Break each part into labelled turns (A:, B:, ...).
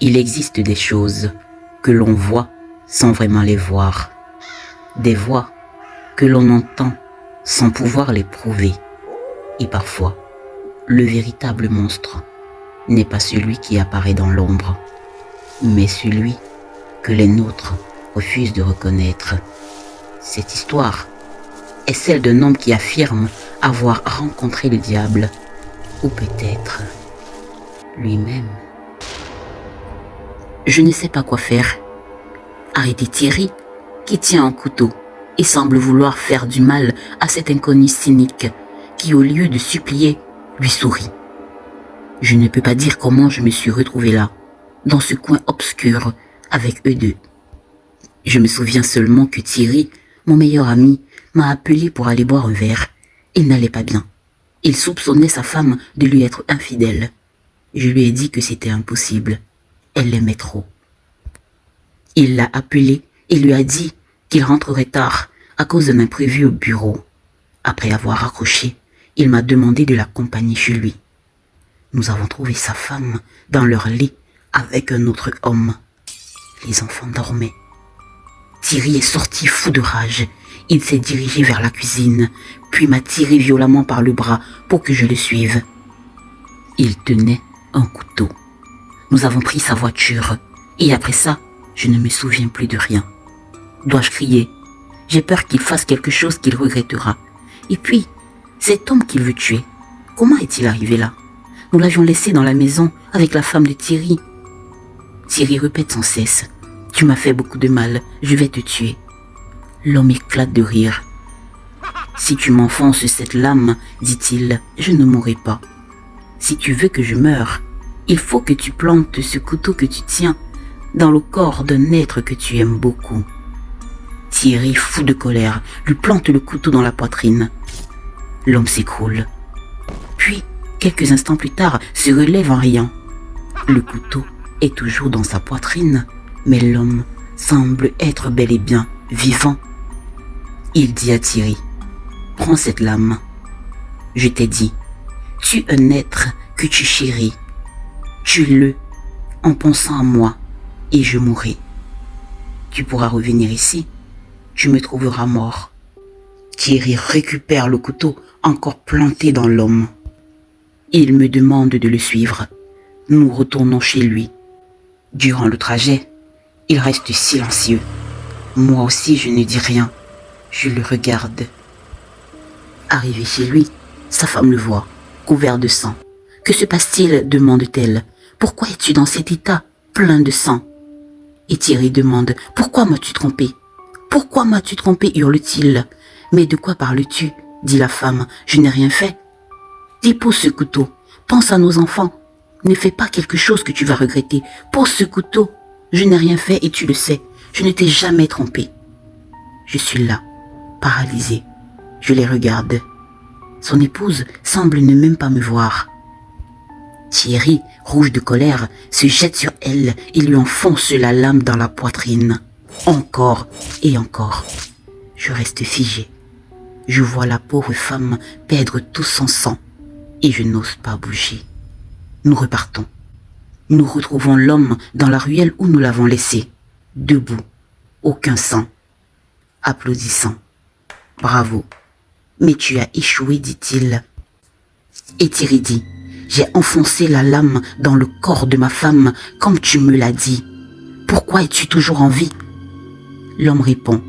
A: Il existe des choses que l'on voit sans vraiment les voir, des voix que l'on entend sans pouvoir les prouver. Et parfois, le véritable monstre n'est pas celui qui apparaît dans l'ombre, mais celui que les nôtres refusent de reconnaître. Cette histoire est celle d'un homme qui affirme avoir rencontré le diable, ou peut-être lui-même. Je ne sais pas quoi faire. Arrêter Thierry, qui tient un couteau et semble vouloir faire du mal à cet inconnu cynique qui, au lieu de supplier, lui sourit. Je ne peux pas dire comment je me suis retrouvé là, dans ce coin obscur, avec eux deux. Je me souviens seulement que Thierry, mon meilleur ami, m'a appelé pour aller boire un verre. Il n'allait pas bien. Il soupçonnait sa femme de lui être infidèle. Je lui ai dit que c'était impossible. Elle l'aimait trop. Il l'a appelé et lui a dit qu'il rentrerait tard à cause d'un imprévu au bureau. Après avoir raccroché, il m'a demandé de l'accompagner chez lui. Nous avons trouvé sa femme dans leur lit avec un autre homme. Les enfants dormaient. Thierry est sorti fou de rage. Il s'est dirigé vers la cuisine, puis m'a tiré violemment par le bras pour que je le suive. Il tenait un couteau. Nous avons pris sa voiture, et après ça, je ne me souviens plus de rien. Dois-je crier? J'ai peur qu'il fasse quelque chose qu'il regrettera. Et puis, cet homme qu'il veut tuer, comment est-il arrivé là? Nous l'avions laissé dans la maison avec la femme de Thierry. Thierry répète sans cesse. Tu m'as fait beaucoup de mal, je vais te tuer. L'homme éclate de rire. Si tu m'enfonces cette lame, dit-il, je ne mourrai pas. Si tu veux que je meure, il faut que tu plantes ce couteau que tu tiens dans le corps d'un être que tu aimes beaucoup. Thierry, fou de colère, lui plante le couteau dans la poitrine. L'homme s'écroule. Puis, quelques instants plus tard, se relève en riant. Le couteau est toujours dans sa poitrine, mais l'homme semble être bel et bien vivant. Il dit à Thierry, « Prends cette lame. Je t'ai dit, tue un être que tu chéris. Tue-le en pensant à moi et je mourrai. Tu pourras revenir ici, tu me trouveras mort. » Thierry récupère le couteau encore planté dans l'homme. Il me demande de le suivre. Nous retournons chez lui. Durant le trajet, il reste silencieux. Moi aussi, je ne dis rien. Je le regarde. Arrivé chez lui, sa femme le voit, couvert de sang. « Que se passe-t-il » demande-t-elle. « Pourquoi es-tu dans cet état, plein de sang ?» Et Thierry demande « Pourquoi m'as-tu trompé ? Pourquoi m'as-tu trompé » hurle-t-il. « Mais de quoi parles-tu » dit la femme. « Je n'ai rien fait. » « Dépose ce couteau. Pense à nos enfants. Ne fais pas quelque chose que tu vas regretter. Pose ce couteau. Je n'ai rien fait et tu le sais. Je ne t'ai jamais trompé. » Je suis là, paralysé. Je les regarde. Son épouse semble ne même pas me voir. Thierry, rouge de colère, se jette sur elle et lui enfonce la lame dans la poitrine. Encore et encore. Je reste figé. Je vois la pauvre femme perdre tout son sang et je n'ose pas bouger. Nous repartons. Nous retrouvons l'homme dans la ruelle où nous l'avons laissé, debout, aucun sang, applaudissant. « Bravo, mais tu as échoué, dit-il. » Et Thierry dit, « J'ai enfoncé la lame dans le corps de ma femme comme tu me l'as dit. Pourquoi es-tu toujours en vie ?» L'homme répond,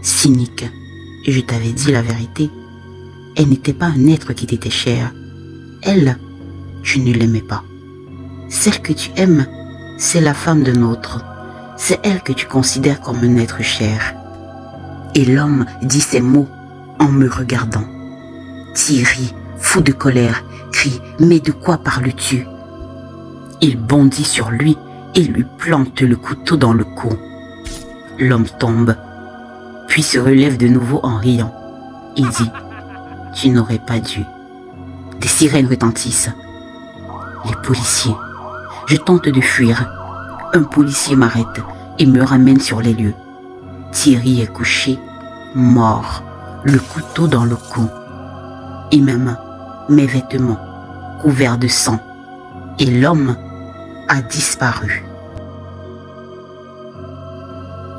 A: cynique, « Je t'avais dit la vérité. Elle n'était pas un être qui t'était cher. Elle, tu ne l'aimais pas. Celle que tu aimes, c'est la femme d'un autre. C'est elle que tu considères comme un être cher. » Et l'homme dit ces mots en me regardant. Thierry, fou de colère, crie « Mais de quoi parles-tu » Il bondit sur lui et lui plante le couteau dans le cou. L'homme tombe, puis se relève de nouveau en riant. Il dit « Tu n'aurais pas dû. » Des sirènes retentissent. Les policiers. Je tente de fuir. Un policier m'arrête et me ramène sur les lieux. Thierry est couché, mort, le couteau dans le cou. Et même mes vêtements couverts de sang. Et l'homme a disparu.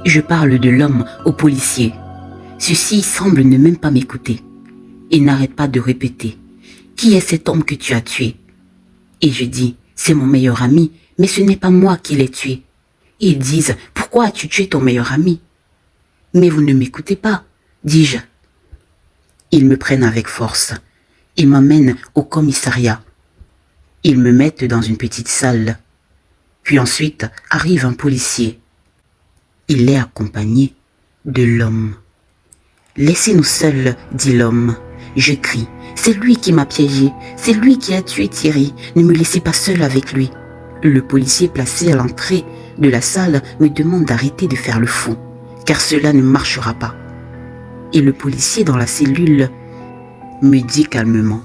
A: Je parle de l'homme au policier. Ceci semble ne même pas m'écouter. Il n'arrête pas de répéter. Qui est cet homme que tu as tué? Et je dis, c'est mon meilleur ami, mais ce n'est pas moi qui l'ai tué. Ils disent, pourquoi as-tu tué ton meilleur ami? Mais vous ne m'écoutez pas, dis-je. Ils me prennent avec force. Ils m'emmènent au commissariat. Ils me mettent dans une petite salle. Puis ensuite arrive un policier. Il est accompagné de l'homme. Laissez-nous seuls, dit l'homme. Je crie. C'est lui qui m'a piégé. C'est lui qui a tué Thierry. Ne me laissez pas seul avec lui. Le policier placé à l'entrée de la salle me demande d'arrêter de faire le fou, car cela ne marchera pas. Et le policier dans la cellule me dit calmement,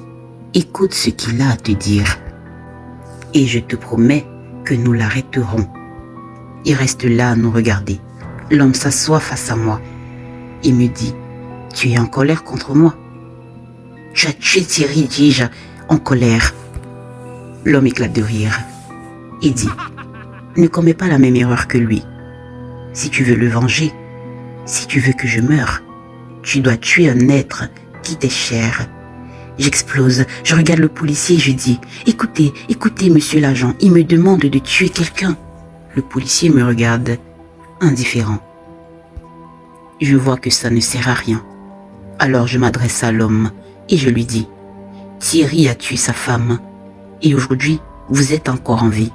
A: écoute ce qu'il a à te dire. Et je te promets que nous l'arrêterons. Il reste là à nous regarder. L'homme s'assoit face à moi. Il me dit, tu es en colère contre moi? Tu as tué Thierry, dis-je, en colère. L'homme éclate de rire. Il dit, ne commets pas la même erreur que lui. Si tu veux le venger, si tu veux que je meure, tu dois tuer un être qui t'est cher. J'explose, je regarde le policier et je dis, écoutez, écoutez, monsieur l'agent, il me demande de tuer quelqu'un. Le policier me regarde, indifférent. Je vois que ça ne sert à rien. Alors je m'adresse à l'homme et je lui dis, Thierry a tué sa femme et aujourd'hui, vous êtes encore en vie.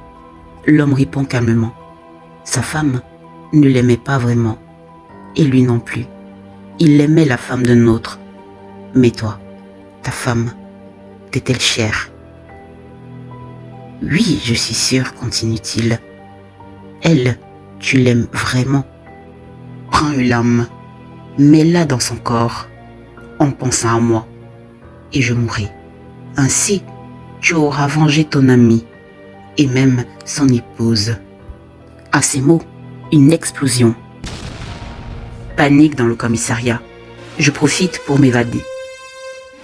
A: L'homme répond calmement, sa femme ne l'aimait pas vraiment et lui non plus. Il aimait la femme d'un autre. Mais toi, ta femme, t'est-elle chère? Oui, je suis sûr, continue-t-il. Elle, tu l'aimes vraiment. Prends une lame, mets-la dans son corps, en pensant à moi, et je mourrai. Ainsi, tu auras vengé ton ami, et même son épouse. À ces mots, une explosion. Panique dans le commissariat. Je profite pour m'évader.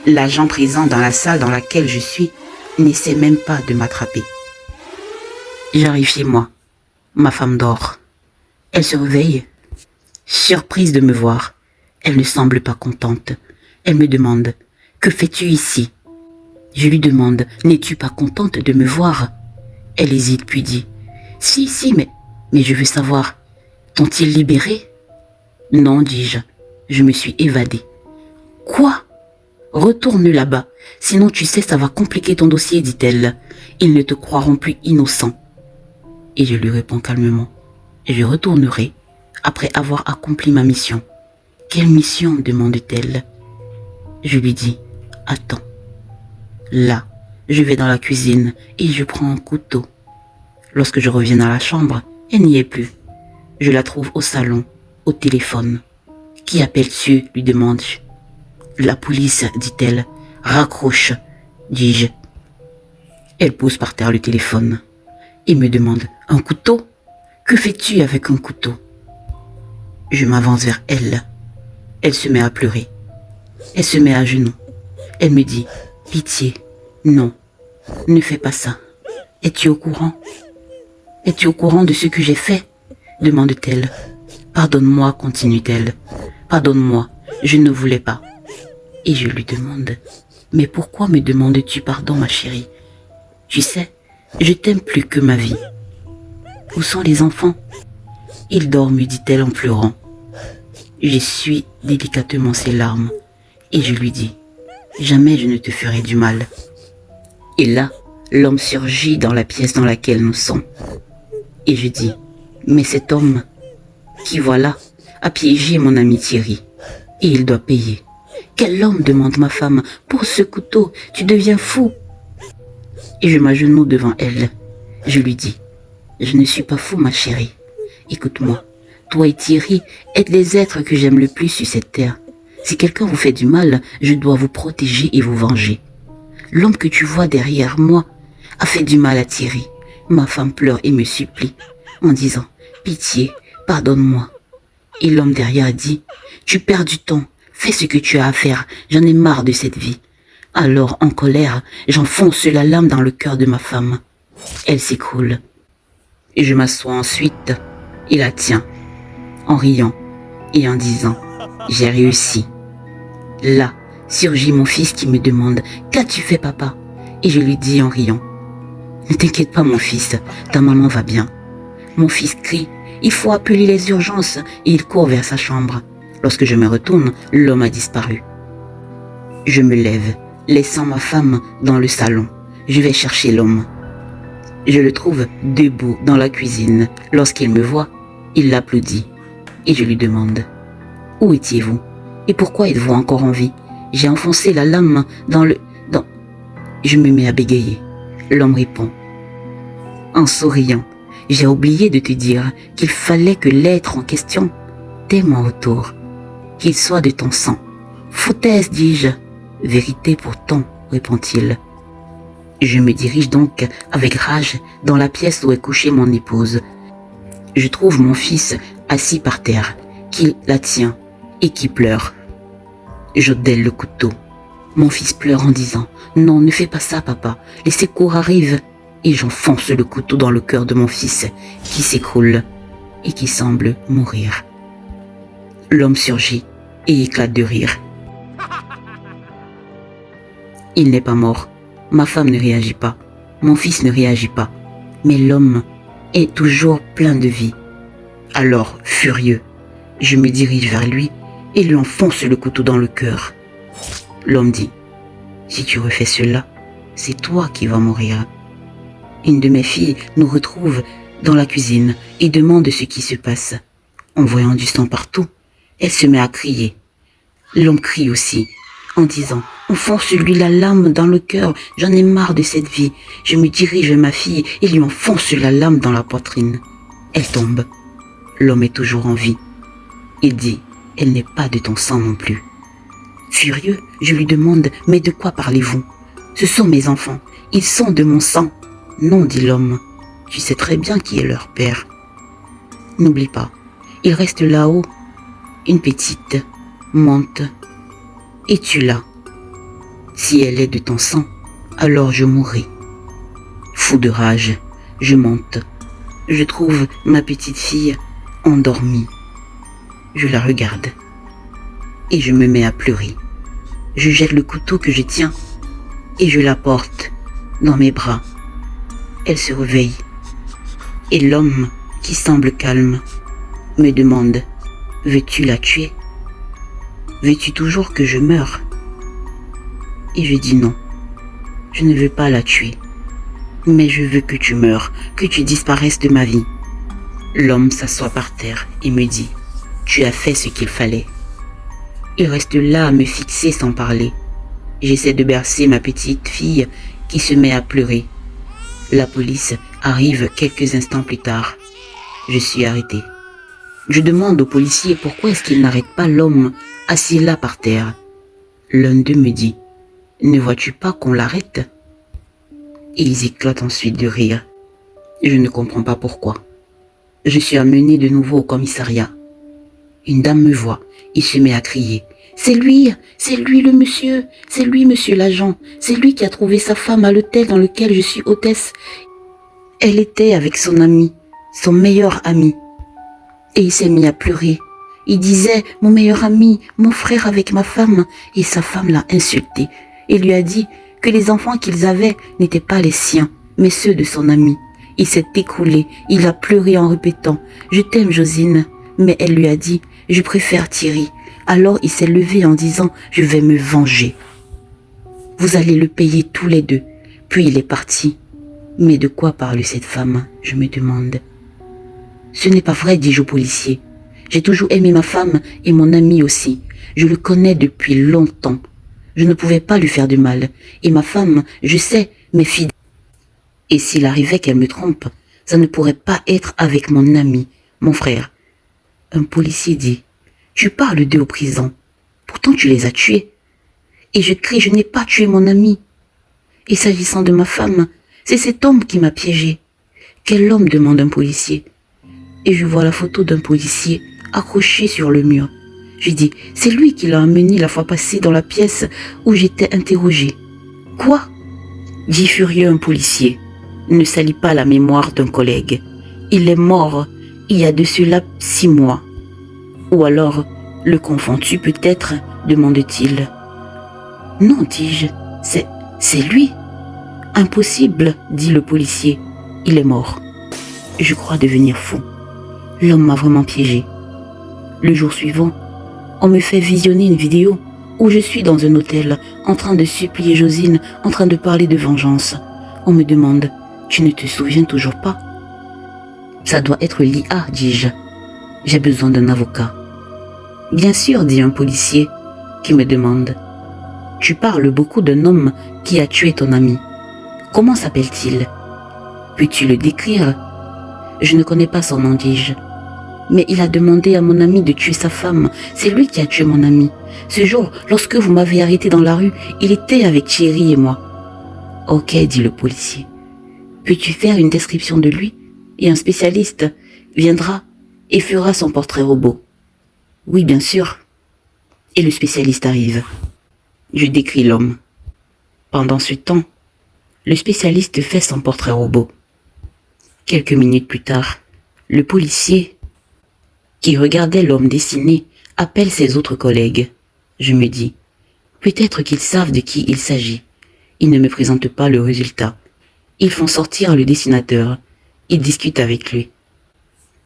A: L'agent présent dans la salle dans laquelle je suis n'essaie même pas de m'attraper. J'arrive chez moi. Ma femme dort. Elle se réveille. Surprise de me voir. Elle ne semble pas contente. Elle me demande, que fais-tu ici? Je lui demande, n'es-tu pas contente de me voir? Elle hésite puis dit, si, mais je veux savoir, t'ont-ils libéré? Non, dis-je, je me suis évadée. Quoi? Retourne là-bas, sinon tu sais ça va compliquer ton dossier, dit-elle. Ils ne te croiront plus innocent. Et je lui réponds calmement, je retournerai après avoir accompli ma mission. Quelle mission? demande-t-elle. Je lui dis, attends. Là, je vais dans la cuisine et je prends un couteau. Lorsque je reviens dans la chambre, elle n'y est plus. Je la trouve au salon, au téléphone. Qui appelles-tu? lui demande-je. La police, dit-elle. Raccroche, dis-je. Elle pose par terre le téléphone et me demande, un couteau? Que fais-tu avec un couteau? Je m'avance vers elle. Elle se met à pleurer. Elle se met à genoux. Elle me dit, pitié, non, ne fais pas ça. Es-tu au courant? Es-tu au courant de ce que j'ai fait? demande-t-elle. Pardonne-moi, continue-t-elle. Pardonne-moi, je ne voulais pas. Et je lui demande, mais pourquoi me demandes-tu pardon, ma chérie? Tu sais, je t'aime plus que ma vie. Où sont les enfants? Ils dorment, dit-elle en pleurant. J'essuie délicatement ses larmes et je lui dis, jamais je ne te ferai du mal. Et là, l'homme surgit dans la pièce dans laquelle nous sommes. Et je dis, mais cet homme, qui voilà, a piégé mon ami Thierry, et il doit payer. Quel homme, demande ma femme, pour ce couteau, tu deviens fou. Et je m'agenouille devant elle. Je lui dis, je ne suis pas fou, ma chérie. Écoute-moi, toi et Thierry êtes les êtres que j'aime le plus sur cette terre. Si quelqu'un vous fait du mal, je dois vous protéger et vous venger. L'homme que tu vois derrière moi a fait du mal à Thierry. Ma femme pleure et me supplie en disant, pitié, pardonne-moi. Et l'homme derrière dit, tu perds du temps, fais ce que tu as à faire, j'en ai marre de cette vie. Alors, en colère, j'enfonce la lame dans le cœur de ma femme. Elle s'écroule. Et je m'assois ensuite et la tiens. en riant et en disant « J'ai réussi ». Là, surgit mon fils qui me demande « Qu'as-tu fait, papa ?» Et je lui dis en riant « Ne t'inquiète pas, mon fils, ta maman va bien. » Mon fils crie « Il faut appeler les urgences » et il court vers sa chambre. Lorsque je me retourne, l'homme a disparu. Je me lève, laissant ma femme dans le salon. Je vais chercher l'homme. Je le trouve debout dans la cuisine. Lorsqu'il me voit, il l'applaudit. Et je lui demande « Où étiez-vous? Et pourquoi êtes-vous encore en vie? J'ai enfoncé la lame dans le... Je me mets à bégayer. L'homme répond en souriant « J'ai oublié de te dire qu'il fallait que l'être en question t'aime en retour, qu'il soit de ton sang. Foutaise, dis-je. Vérité pourtant, répond-il. Je me dirige donc avec rage dans la pièce où est couchée mon épouse. Je trouve mon fils assis par terre, qui la tient et qui pleure. J'ôtèle le couteau. Mon fils pleure en disant « Non, ne fais pas ça, papa. Les secours arrivent. » Et j'enfonce le couteau dans le cœur de mon fils, qui s'écroule et qui semble mourir. L'homme surgit et éclate de rire. Il n'est pas mort. Ma femme ne réagit pas. Mon fils ne réagit pas. Mais l'homme est toujours plein de vie. Alors, furieux, je me dirige vers lui et lui enfonce le couteau dans le cœur. L'homme dit « Si tu refais cela, c'est toi qui vas mourir. » Une de mes filles nous retrouve dans la cuisine et demande ce qui se passe. En voyant du sang partout, elle se met à crier. L'homme crie aussi, en disant « Enfonce-lui la lame dans le cœur, j'en ai marre de cette vie. » Je me dirige vers ma fille et lui enfonce la lame dans la poitrine. Elle tombe. L'homme est toujours en vie. Il dit « Elle n'est pas de ton sang non plus. » Furieux, je lui demande « Mais de quoi parlez-vous? Ce sont mes enfants, ils sont de mon sang. » Non, dit l'homme, tu sais très bien qui est leur père. N'oublie pas, il reste là-haut une petite, monte, et tu l'as. Si elle est de ton sang, alors je mourrai. Fou de rage, je monte. Je trouve ma petite fille endormie. Je la regarde et je me mets à pleurer. Je jette le couteau que je tiens et je la porte dans mes bras. Elle se réveille et l'homme, qui semble calme, me demande « Veux-tu la tuer? Veux-tu toujours que je meure ?» Et je dis non, je ne veux pas la tuer, mais je veux que tu meures, que tu disparaisses de ma vie. L'homme s'assoit par terre et me dit « Tu as fait ce qu'il fallait. » Il reste là à me fixer sans parler. J'essaie de bercer ma petite fille qui se met à pleurer. La police arrive quelques instants plus tard. Je suis arrêté. Je demande aux policiers pourquoi est-ce qu'ils n'arrêtent pas l'homme assis là par terre. L'un d'eux me dit « Ne vois-tu pas qu'on l'arrête ?» Et ils éclatent ensuite de rire. Je ne comprends pas pourquoi. Je suis amené de nouveau au commissariat. Une dame me voit et se met à crier. « C'est lui le monsieur, c'est lui monsieur l'agent, c'est lui qui a trouvé sa femme à l'hôtel dans lequel je suis hôtesse. Elle était avec son ami, son meilleur ami. » Et il s'est mis à pleurer. Il disait « Mon meilleur ami, mon frère avec ma femme » et sa femme l'a insulté et lui a dit que les enfants qu'ils avaient n'étaient pas les siens, mais ceux de son ami. Il s'est écroulé, il a pleuré en répétant « Je t'aime Josine », mais elle lui a dit « Je préfère Thierry ». Alors il s'est levé en disant « Je vais me venger. Vous allez le payer tous les deux ». Puis il est parti. Mais de quoi parle cette femme, je me demande. Ce n'est pas vrai, dis-je au policier. J'ai toujours aimé ma femme et mon ami aussi. Je le connais depuis longtemps. Je ne pouvais pas lui faire de mal. Et ma femme, je sais, m'est fidèle. Et s'il arrivait qu'elle me trompe, ça ne pourrait pas être avec mon ami, mon frère. Un policier dit « Tu parles d'eux aux prisons. Pourtant tu les as tués. » Et je crie « Je n'ai pas tué mon ami. » Et s'agissant de ma femme, c'est cet homme qui m'a piégé. Quel homme, demande un policier. Et je vois la photo d'un policier accroché sur le mur. Je dis « C'est lui qui l'a emmené la fois passée dans la pièce où j'étais interrogé. »« Quoi ?» dit furieux un policier. Ne salis pas la mémoire d'un collègue. Il est mort il y a de cela 6 mois. Ou alors, le confonds-tu peut-être, demande-t-il. Non, dis-je, c'est lui. Impossible, dit le policier. Il est mort. Je crois devenir fou. L'homme m'a vraiment piégé. Le jour suivant, on me fait visionner une vidéo où je suis dans un hôtel en train de supplier Josine, en train de parler de vengeance. On me demande, tu ne te souviens toujours pas? Ça doit être l'IA, dis-je. J'ai besoin d'un avocat. Bien sûr, dit un policier qui me demande. Tu parles beaucoup d'un homme qui a tué ton ami. Comment s'appelle-t-il? Peux-tu le décrire? Je ne connais pas son nom, dis-je. Mais il a demandé à mon ami de tuer sa femme. C'est lui qui a tué mon ami. Ce jour, lorsque vous m'avez arrêté dans la rue, il était avec Thierry et moi. Ok, dit le policier. Peux-tu faire une description de lui? Et un spécialiste viendra et fera son portrait robot. Oui, bien sûr. Et le spécialiste arrive. Je décris l'homme. Pendant ce temps, le spécialiste fait son portrait robot. Quelques minutes plus tard, le policier qui regardait l'homme dessiné appelle ses autres collègues. Je me dis, peut-être qu'ils savent de qui il s'agit. Ils ne me présentent pas le résultat. Ils font sortir le dessinateur. Ils discutent avec lui.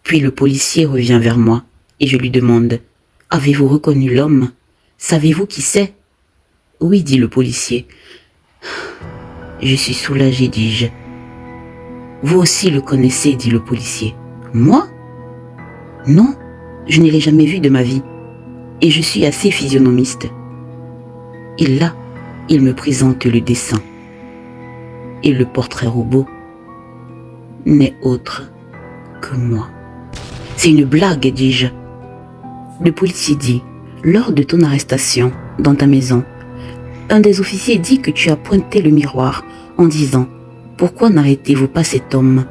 A: Puis le policier revient vers moi et je lui demande, avez-vous reconnu l'homme? Savez-vous qui c'est? Oui, dit le policier. Je suis soulagé, dis-je. Vous aussi le connaissez, dit le policier. Moi? Non, je ne l'ai jamais vu de ma vie. Et je suis assez physionomiste. Et là, il me présente le dessin. Et le portrait robot n'est autre que moi. C'est une blague, dis-je. Le policier dit, lors de ton arrestation dans ta maison, un des officiers dit que tu as pointé le miroir en disant, pourquoi n'arrêtez-vous pas cet homme?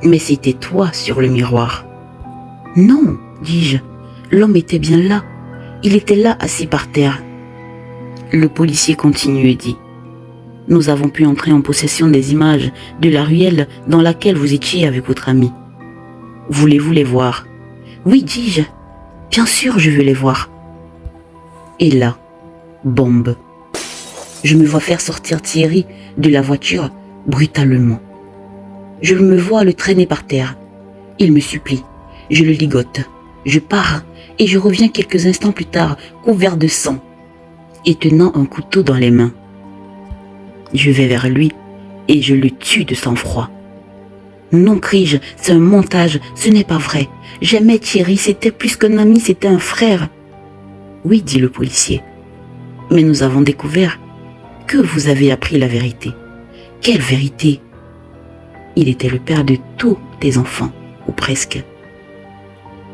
A: Mais c'était toi sur le miroir. Non, dis-je, l'homme était bien là. Il était là assis par terre. Le policier continue et dit, nous avons pu entrer en possession des images de la ruelle dans laquelle vous étiez avec votre ami. Voulez-vous les voir? Oui, dis-je. Bien sûr, je veux les voir. Et là, bombe. Je me vois faire sortir Thierry de la voiture brutalement. Je me vois le traîner par terre. Il me supplie. Je le ligote. Je pars et je reviens quelques instants plus tard, couvert de sang et tenant un couteau dans les mains. Je vais vers lui et je le tue de sang-froid. Non, crie-je, c'est un montage, ce n'est pas vrai. J'aimais Thierry, c'était plus qu'un ami, c'était un frère. Oui, dit le policier. Mais nous avons découvert que vous avez appris la vérité. Quelle vérité? Il était le père de tous tes enfants, ou presque.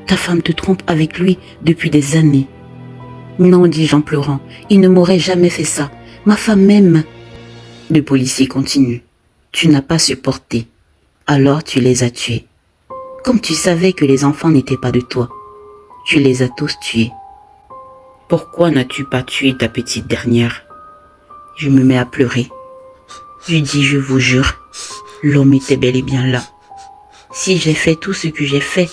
A: Ta femme te trompe avec lui depuis des années. Non, dis-je en pleurant, il ne m'aurait jamais fait ça. Ma femme m'aime. Le policier continue. Tu n'as pas supporté. Alors tu les as tués. Comme tu savais que les enfants n'étaient pas de toi, tu les as tous tués. Pourquoi n'as-tu pas tué ta petite dernière? Je me mets à pleurer. Je dis, je vous jure, l'homme était bel et bien là. Si j'ai fait tout ce que j'ai fait,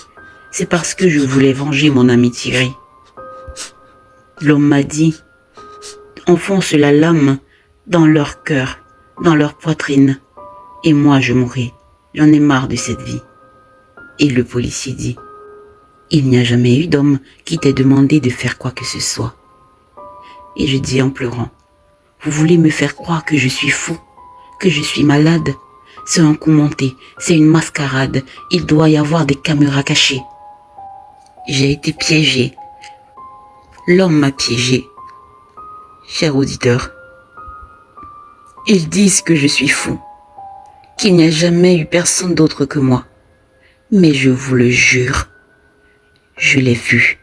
A: c'est parce que je voulais venger mon ami Thierry. L'homme m'a dit, enfonce la lame dans leur cœur, dans leur poitrine, et moi je mourrai. J'en ai marre de cette vie. Et le policier dit, il n'y a jamais eu d'homme qui t'ait demandé de faire quoi que ce soit. Et je dis en pleurant, vous voulez me faire croire que je suis fou, que je suis malade? C'est un coup monté, c'est une mascarade, il doit y avoir des caméras cachées. J'ai été piégé. L'homme m'a piégé. Cher auditeur, ils disent que je suis fou, qu'il n'y a jamais eu personne d'autre que moi. Mais je vous le jure, je l'ai vu,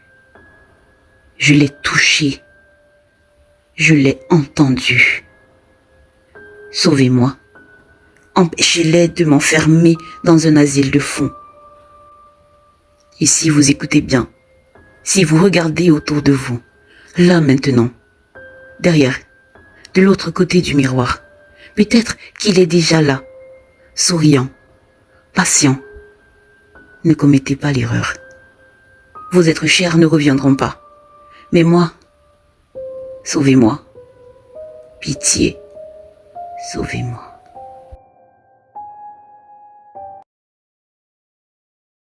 A: je l'ai touché, je l'ai entendu. Sauvez-moi, empêchez-les de m'enfermer dans un asile de fous. Et si vous écoutez bien, si vous regardez autour de vous, là maintenant, derrière, de l'autre côté du miroir, peut-être qu'il est déjà là, souriant, patient. Ne commettez pas l'erreur. vos êtres chers ne reviendront pas. Mais moi, sauvez-moi. Pitié, sauvez-moi.